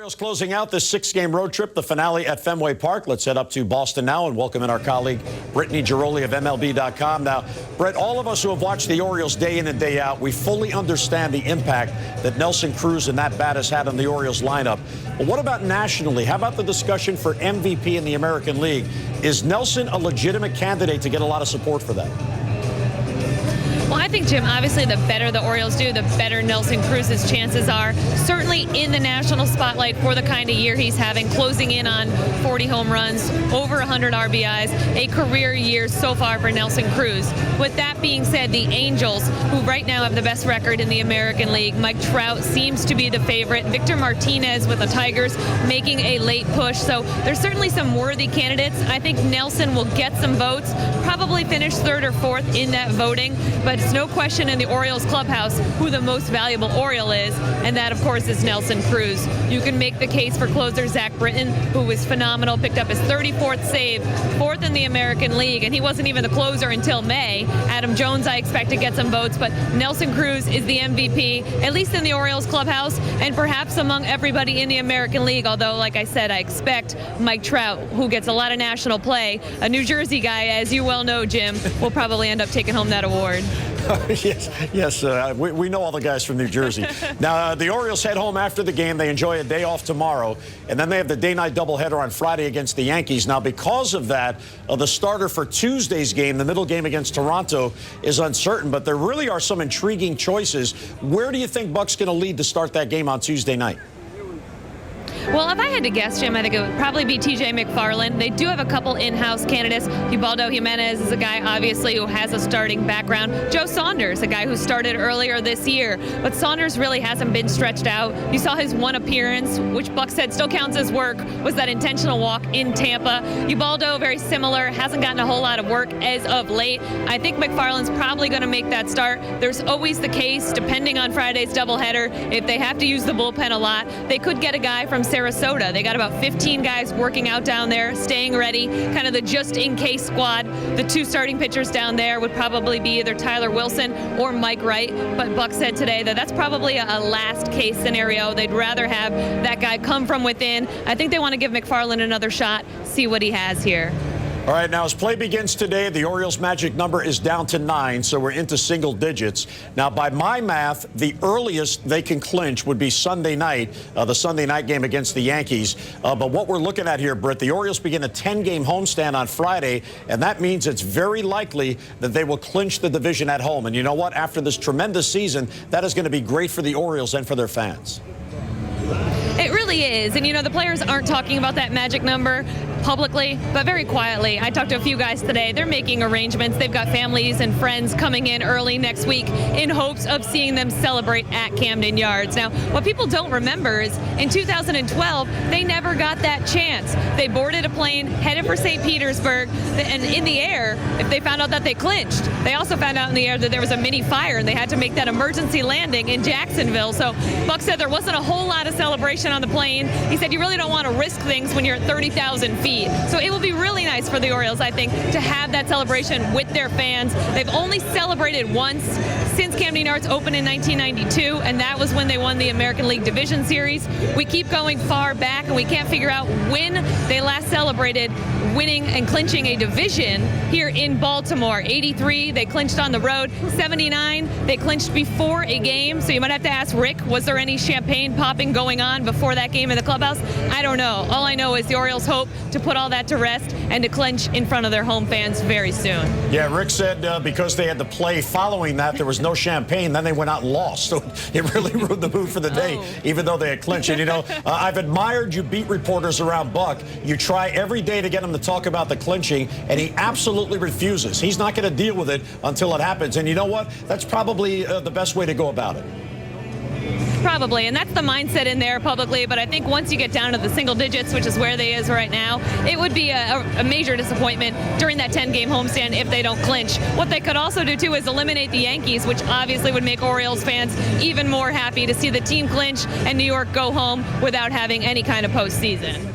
Orioles closing out this 6-game road trip, the finale at Fenway Park. Let's head up to Boston now and welcome in our colleague Brittany Ghiroli of MLB.com. Now, Brett, all of us who have watched the Orioles day in and day out, we fully understand the impact that Nelson Cruz and that bat has had on the Orioles lineup. But what about nationally? How about the discussion for MVP in the American League? Is Nelson a legitimate candidate to get a lot of support for that? Well, I think, Jim, obviously the better the Orioles do, the better Nelson Cruz's chances are. Certainly in the national spotlight for the kind of year he's having, closing in on 40 home runs, over 100 RBIs, a career year so far for Nelson Cruz. With that being said, the Angels, who right now have the best record in the American League, Mike Trout seems to be the favorite. Victor Martinez with the Tigers making a late push. So there's certainly some worthy candidates. I think Nelson will get some votes, probably finish third or fourth in that voting. But it's no question in the Orioles clubhouse who the most valuable Oriole is, and that, of course, is Nelson Cruz. You can make the case for closer Zach Britton, who was phenomenal, picked up his 34th save, 4th in the American League, and he wasn't even the closer until May. Adam Jones, I expect to get some votes, but Nelson Cruz is the MVP, at least in the Orioles clubhouse, and perhaps among everybody in the American League, although, like I said, I expect Mike Trout, who gets a lot of national play, a New Jersey guy, as you well know, Jim, will probably end up taking home that award. Yes, we know all the guys from New Jersey. Now, the Orioles head home after the game. They enjoy a day off tomorrow, and then they have the day-night doubleheader on Friday against the Yankees. Now, because of that, the starter for Tuesday's game, the middle game against Toronto, is uncertain, but there really are some intriguing choices. Where do you think Buck's going to lead to start that game on Tuesday night? Well, if I had to guess, Jim, I think it would probably be T.J. McFarland. They do have a couple in-house candidates. Ubaldo Jimenez is a guy, obviously, who has a starting background. Joe Saunders, a guy who started earlier this year. But Saunders really hasn't been stretched out. You saw his one appearance, which Buck said still counts as work, was that intentional walk in Tampa. Ubaldo, very similar, hasn't gotten a whole lot of work as of late. I think McFarland's probably going to make that start. There's always the case, depending on Friday's doubleheader, if they have to use the bullpen a lot, they could get a guy from Sarasota. They got about 15 guys working out down there, staying ready, kind of the just-in-case squad. The two starting pitchers down there would probably be either Tyler Wilson or Mike Wright, but Buck said today that that's probably a last-case scenario. They'd rather have that guy come from within. I think they want to give McFarland another shot, see what he has here. All right, now as play begins today, the Orioles' magic number is down to 9, so we're into single digits. Now, by my math, the earliest they can clinch would be Sunday night, the Sunday night game against the Yankees. But what we're looking at here, Britt, the Orioles begin a 10-game homestand on Friday, and that means it's very likely that they will clinch the division at home. And you know what? After this tremendous season, that is going to be great for the Orioles and for their fans. It really is. And, you know, the players aren't talking about that magic number publicly, but very quietly. I talked to a few guys today. They're making arrangements. They've got families and friends coming in early next week in hopes of seeing them celebrate at Camden Yards. Now, what people don't remember is in 2012, they never got that chance. They boarded a plane, headed for St. Petersburg, and in the air, if they found out that they clinched, they also found out in the air that there was a mini fire and they had to make that emergency landing in Jacksonville. So Buck said there wasn't a whole lot of celebration on the plane. He said you really don't want to risk things when you're at 30,000 feet. So it will be really nice for the Orioles, I think, to have that celebration with their fans. They've only celebrated once since Camden Yards opened in 1992, and that was when they won the American League Division Series. We keep going far back, and we can't figure out when they last celebrated winning and clinching a division here in Baltimore. 83, they clinched on the road. 79, they clinched before a game. So you might have to ask Rick, was there any champagne popping going on before that game in the clubhouse? I don't know. All I know is the Orioles hope to put all that to rest and to clinch in front of their home fans very soon. Yeah, Rick said because they had to play following that, there was no champagne. Then they went out and lost. So it really ruined the mood for the day, even though they had clinched. And, you know, I've admired you beat reporters around Buck. You try every day to get him to talk about the clinching, and he absolutely refuses. He's not going to deal with it until it happens. And you know what? That's probably the best way to go about it. Probably, and that's the mindset in there publicly, but I think once you get down to the single digits, which is where they is right now, it would be a major disappointment during that 10-game homestand if they don't clinch. What they could also do, too, is eliminate the Yankees, which obviously would make Orioles fans even more happy to see the team clinch and New York go home without having any kind of postseason.